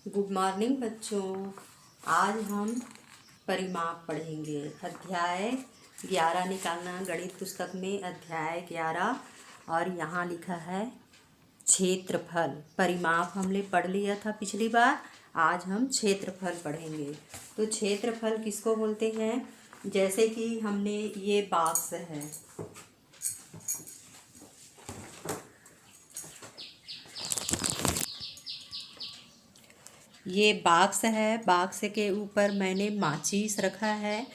Good morning बच्चों। आज हम परिमाप पढ़ेंगे। अध्याय 11 निकालना। गणित पुस्तक में अध्याय 11 और यहाँ लिखा है क्षेत्रफल। परिमाप हमने पढ़ लिया था पिछली बार। आज हम क्षेत्रफल पढ़ेंगे। तो क्षेत्रफल किसको बोलते हैं? जैसे कि हमने ये बॉक्स है, ये बॉक्स है। बॉक्स के ऊपर मैंने माचिस रखा है।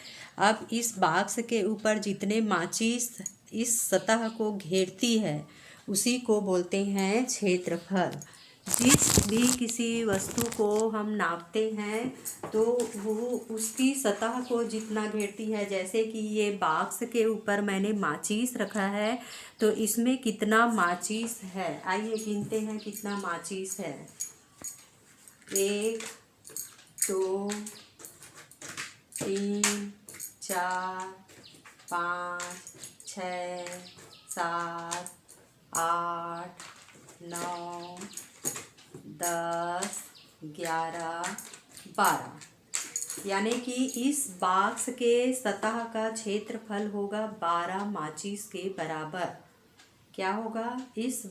अब इस बॉक्स के ऊपर जितने माचिस इस सतह को घेरती है उसी को बोलते हैं क्षेत्रफल। जिस भी किसी वस्तु को हम नापते हैं तो वो उसकी सतह को जितना घेरती है, जैसे कि ये बॉक्स के ऊपर मैंने माचिस रखा है तो इसमें कितना माचिस है, आइए गिनते हैं कितना माचिस है। 1 2 3 4 5 6 7 8 9 10 11 12, यानी कि इस बॉक्स के सतह का क्षेत्रफल होगा 12 माचिस के बराबर। क्या होगा? इस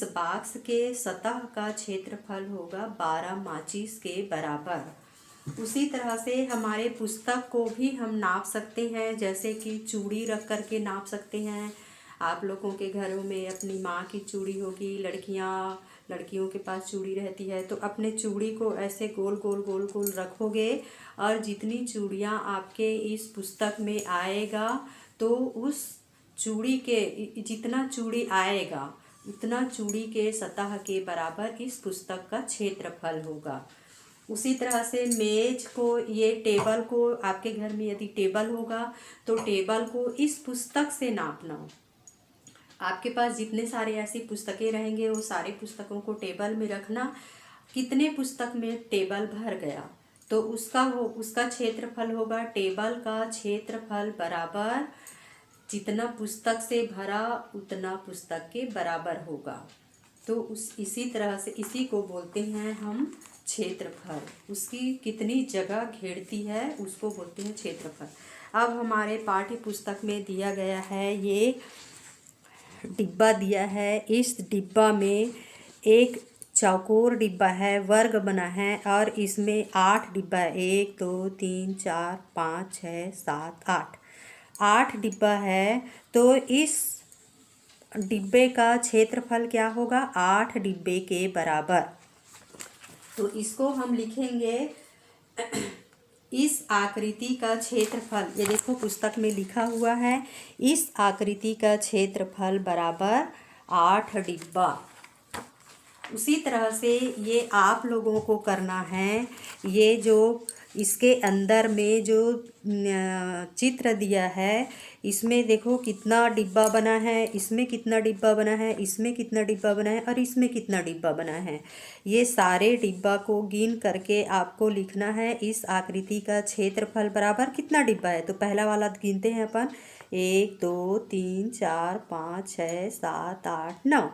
बॉक्स के सतह का क्षेत्रफल होगा 12 माचिस के बराबर। उसी तरह से हमारे पुस्तक को भी हम नाप सकते हैं, जैसे कि चूड़ी रख कर के नाप सकते हैं। आप लोगों के घरों में अपनी माँ की चूड़ी होगी, लड़कियों के पास चूड़ी रहती है, तो अपने चूड़ी को ऐसे गोल गोल गोल गोल रखोगे और जितनी चूड़ियाँ आपके इस पुस्तक में आएगा तो उस चूड़ी के जितना चूड़ी आएगा उतना चूड़ी के सतह के बराबर इस पुस्तक का क्षेत्रफल होगा। उसी तरह से मेज को, ये टेबल को, आपके घर में यदि टेबल होगा तो टेबल को इस पुस्तक से नापना। आपके पास जितने सारे ऐसी पुस्तकें रहेंगे वो सारे पुस्तकों को टेबल में रखना। कितने पुस्तक में टेबल भर गया तो उसका क्षेत्रफल होगा, टेबल का क्षेत्रफल बराबर जितना पुस्तक से भरा उतना पुस्तक के बराबर होगा। तो इसी तरह से इसी को बोलते हैं हम क्षेत्रफल। उसकी कितनी जगह घेरती है उसको बोलते हैं क्षेत्रफल। अब हमारे पाठ्य पुस्तक में दिया गया है, ये डिब्बा दिया है। इस डिब्बा में एक चौकोर डिब्बा है, वर्ग बना है और इसमें 8 डिब्बा है। 1 2 3 4 5 6 7 8 डिब्बा है। तो इस डिब्बे का क्षेत्रफल क्या होगा? 8 डिब्बे के बराबर। तो इसको हम लिखेंगे इस आकृति का क्षेत्रफल। ये देखो पुस्तक में लिखा हुआ है, इस आकृति का क्षेत्रफल बराबर 8 डिब्बा। उसी तरह से ये आप लोगों को करना है। ये जो इसके अंदर में जो चित्र दिया है, इसमें देखो कितना डिब्बा बना है, इसमें कितना डिब्बा बना है, इसमें कितना डिब्बा बना है और इसमें कितना डिब्बा बना है। ये सारे डिब्बा को गिन करके आपको लिखना है इस आकृति का क्षेत्रफल बराबर कितना डिब्बा है। तो पहला वाला गिनते हैं अपन, 1 2 3 4 5 6 7 8 9।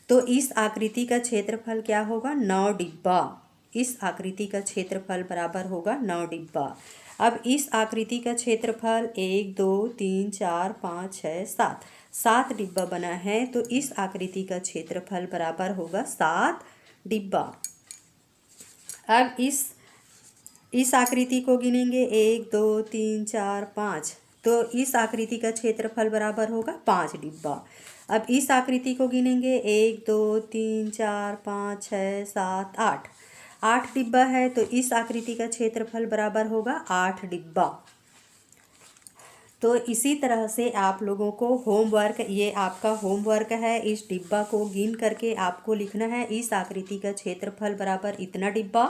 तो इस आकृति का क्षेत्रफल क्या होगा? 9 डिब्बा। इस आकृति का क्षेत्रफल बराबर होगा 9 डिब्बा। अब इस आकृति का क्षेत्रफल 1 2 3 4 5 6 7 डिब्बा बना है, तो इस आकृति का क्षेत्रफल बराबर होगा 7 डिब्बा। अब इस आकृति को गिनेंगे 1 2 3 4 5, तो इस आकृति का क्षेत्रफल बराबर होगा 5 डिब्बा। अब इस आकृति को गिनेंगे 1 2 3 4 5 6 7 8 डिब्बा है, तो इस आकृति का क्षेत्रफल बराबर होगा 8 डिब्बा। तो इसी तरह से आप लोगों को होमवर्क, ये आपका होमवर्क है, इस डिब्बा को गिन करके आपको लिखना है इस आकृति का क्षेत्रफल बराबर इतना डिब्बा।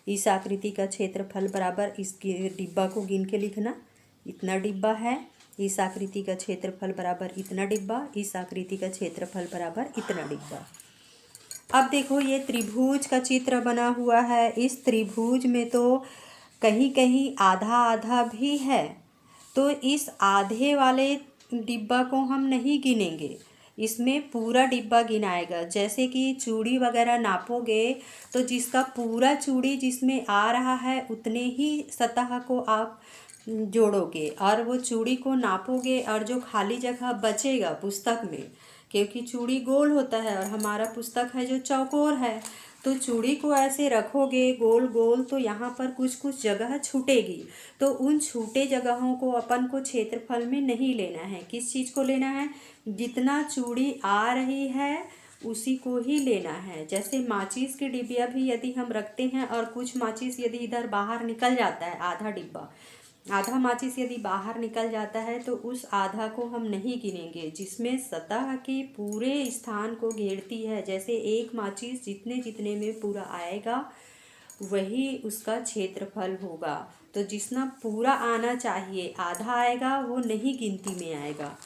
इस आकृति का क्षेत्रफल बराबर इस डिब्बा को गिन के लिखना, इतना डिब्बा है। इस आकृति का क्षेत्रफल बराबर इतना डिब्बा, इस आकृति का क्षेत्रफल बराबर इतना डिब्बा। अब देखो ये त्रिभुज का चित्र बना हुआ है। इस त्रिभुज में तो कहीं कहीं आधा आधा भी है, तो इस आधे वाले डिब्बा को हम नहीं गिनेंगे। इसमें पूरा डिब्बा गिनाएगा। जैसे कि चूड़ी वगैरह नापोगे तो जिसका पूरा चूड़ी जिसमें आ रहा है उतने ही सतह को आप जोड़ोगे और वो चूड़ी को नापोगे, और जो खाली जगह बचेगा पुस्तक में, क्योंकि चूड़ी गोल होता है और हमारा पुस्तक है जो चौकोर है, तो चूड़ी को ऐसे रखोगे गोल गोल तो यहाँ पर कुछ कुछ जगह छूटेगी। तो उन छूटे जगहों को अपन को क्षेत्रफल में नहीं लेना है। किस चीज़ को लेना है? जितना चूड़ी आ रही है उसी को ही लेना है। जैसे माचिस की डिबिया भी यदि हम रखते हैं और कुछ माचिस यदि इधर बाहर निकल जाता है, आधा डिब्बा, आधा माचिस यदि बाहर निकल जाता है तो उस आधा को हम नहीं गिनेंगे, जिसमें सतह के पूरे स्थान को घेरती है। जैसे एक माचिस जितने जितने में पूरा आएगा वही उसका क्षेत्रफल होगा। तो जितना पूरा आना चाहिए आधा आएगा वो नहीं गिनती में आएगा।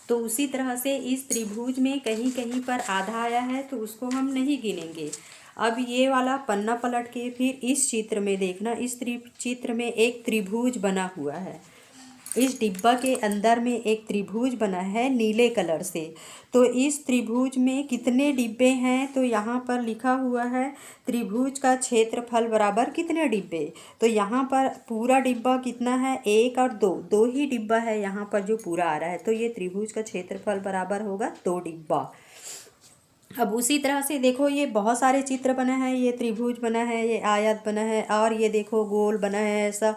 तो उसी तरह से इस त्रिभुज में कहीं कहीं पर आधा आया है तो उसको हम नहीं गिनेंगे। अब ये वाला पन्ना पलट के फिर इस चित्र में देखना। इस चित्र में एक त्रिभुज बना हुआ है। इस डिब्बा के अंदर में एक त्रिभुज बना है नीले कलर से। तो इस त्रिभुज में कितने डिब्बे हैं? तो यहाँ पर लिखा हुआ है त्रिभुज का क्षेत्रफल बराबर कितने डिब्बे। तो यहाँ पर पूरा डिब्बा कितना है? 1 और 2, 2 ही डिब्बा है यहाँ पर जो पूरा आ रहा है। तो ये त्रिभुज का क्षेत्रफल बराबर होगा 2 डिब्बा। अब उसी तरह से देखो, ये बहुत सारे चित्र बने हैं। ये त्रिभुज बना है, ये आयत बना है, और ये देखो गोल बना है, ऐसा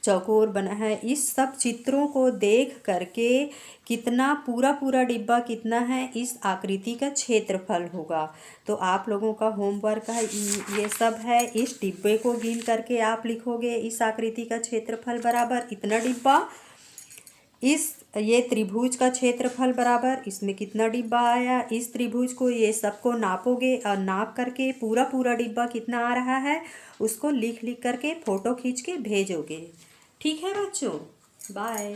चौकोर बना है। इस सब चित्रों को देख करके कितना पूरा पूरा डिब्बा कितना है इस आकृति का क्षेत्रफल होगा। तो आप लोगों का होमवर्क है ये सब है। इस डिब्बे को गिन करके आप लिखोगे इस आकृति का क्षेत्रफल बराबर इतना डिब्बा, ये त्रिभुज का क्षेत्रफल बराबर इसमें कितना डिब्बा आया। इस त्रिभुज को ये सबको नापोगे और नाप करके पूरा पूरा डिब्बा कितना आ रहा है उसको लिख लिख करके फ़ोटो खींच के भेजोगे। ठीक है बच्चों, बाय।